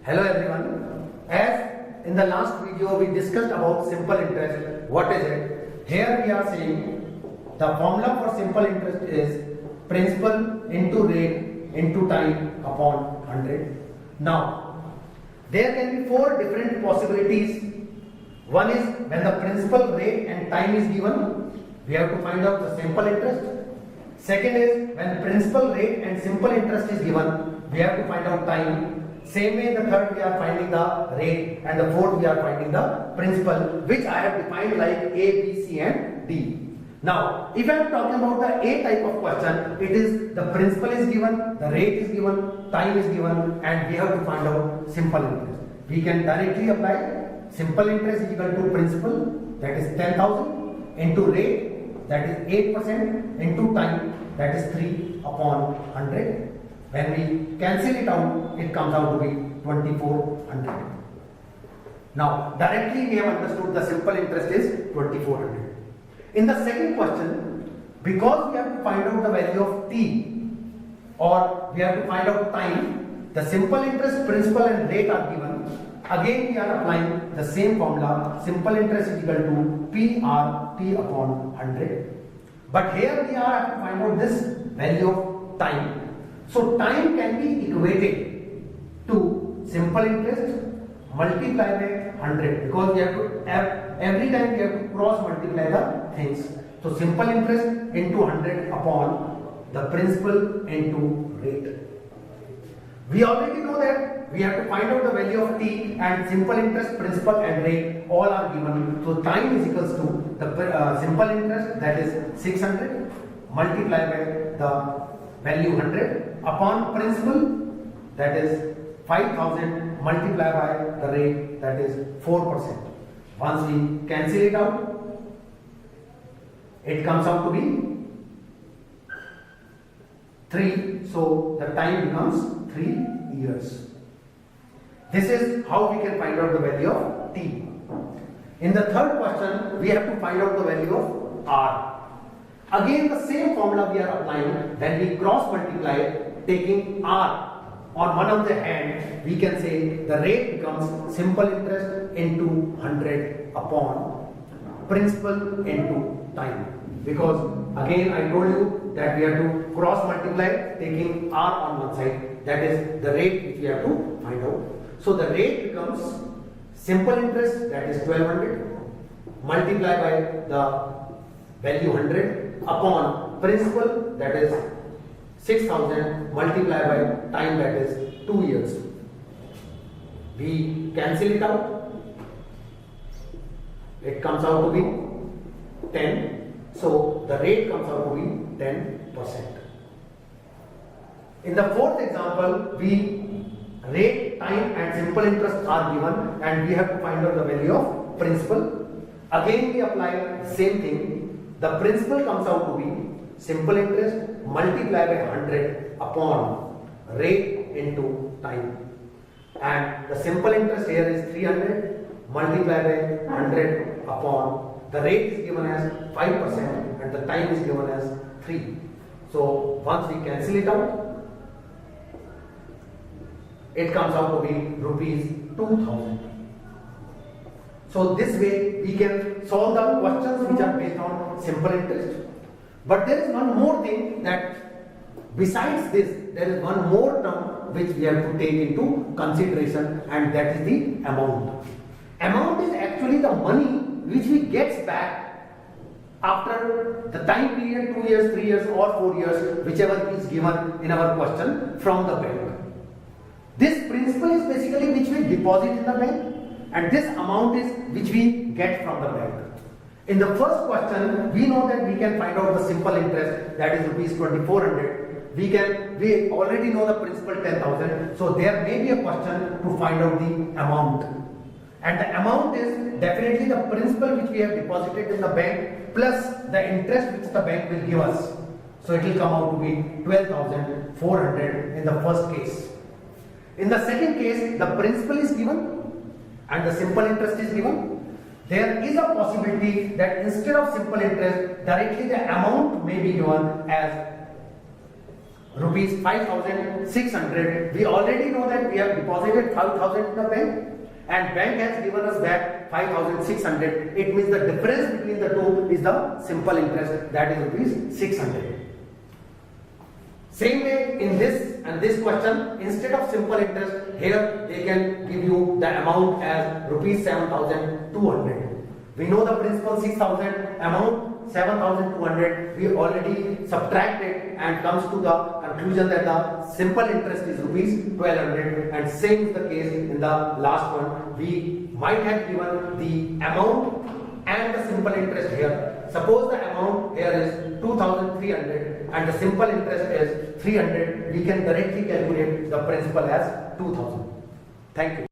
Hello everyone. As in the last video we discussed about simple interest. What is it? Here we are saying the formula for simple interest is principal into rate into time upon 100. Now there can be four different possibilities. One is when the principal, rate and time is given, we have to find out the simple interest. Second is when principal, rate and simple interest is given, we have to find out time. Same way, the third we are finding the rate, and the fourth we are finding the principal, which I have defined like A, B, C and D. Now, if I am talking about the A type of question, it is the principal is given, the rate is given, time is given, and we have to find out simple interest. We can directly apply simple interest is equal to principal, that is 10,000, into rate, that is 8%, into time, that is 3 upon 100. When we cancel it out, it comes out to be 2400. Now, directly we have understood the simple interest is 2400. In the second question, because we have to find out the value of t, or we have to find out time, the simple interest, principal and rate are given. Again we are applying the same formula, simple interest is equal to PRT upon 100. But here we are to find out this value of time. So time can be equated to simple interest multiplied by 100, because we have to every time we have to cross multiply the things. So simple interest into 100 upon the principal into rate. We already know that we have to find out the value of t, and simple interest, principal and rate all are given. So time is equals to the simple interest, that is 600, multiplied by the value 100 upon principal, that is 5000, multiplied by the rate, that is 4%. Once we cancel it out, it comes out to be 3. So the time becomes 3 years. This is how we can find out the value of t. In the third question, we have to find out the value of r. Again, the same formula we are applying. When we cross multiply, taking r on one of the hand, we can say the rate becomes simple interest into 100 upon principal into time. Because again, I told you that we have to cross multiply, taking r on one side. That is the rate which we have to find out. So the rate becomes simple interest, that is 1200, multiplied by the value 100 upon principal, that is 6000, multiplied by time, that is 2 years. We cancel it out, it comes out to be 10. So the rate comes out to be 10%. In the fourth example, rate, time and simple interest are given, and we have to find out the value of principal. Again we apply same thing. The principal comes out to be simple interest multiplied by 100 upon rate into time, and the simple interest here is 300 multiplied by 100 upon the rate is given as 5% and the time is given as 3. So once we cancel it out, it comes out to be rupees 2000. So this way we can solve the questions which are based on simple interest. But there is one more thing, that besides this, there is one more term which we have to take into consideration, and that is the amount. Amount is actually the money which we get back after the time period, 2 years, 3 years or 4 years, whichever is given in our question from the bank. This principal is basically which we deposit in the bank, and this amount is which we get from the bank. In the first question, we know that we can find out the simple interest, that is rupees 2400. We already know the principal 10,000. So there may be a question to find out the amount. And the amount is definitely the principal which we have deposited in the bank plus the interest which the bank will give us. So it will come out to be 12,400 in the first case. In the second case, the principal is given and the simple interest is given. There is a possibility that instead of simple interest, directly the amount may be given as rupees 5,600. We already know that we have deposited 5,000 in the bank and bank has given us back 5,600. It means the difference between the two is the simple interest, that is rupees 600. Same way in this and this question, instead of simple interest, here they can give you the amount as rupees 7,200. We know the principal 6,000, amount 7,200. We already subtracted and comes to the conclusion that the simple interest is rupees 1,200. And same is the case in the last one. We might have given the amount and the simple interest here. Suppose the amount here is 2,300 and the simple interest is 300. We can directly calculate the principal as 2,000. Thank you.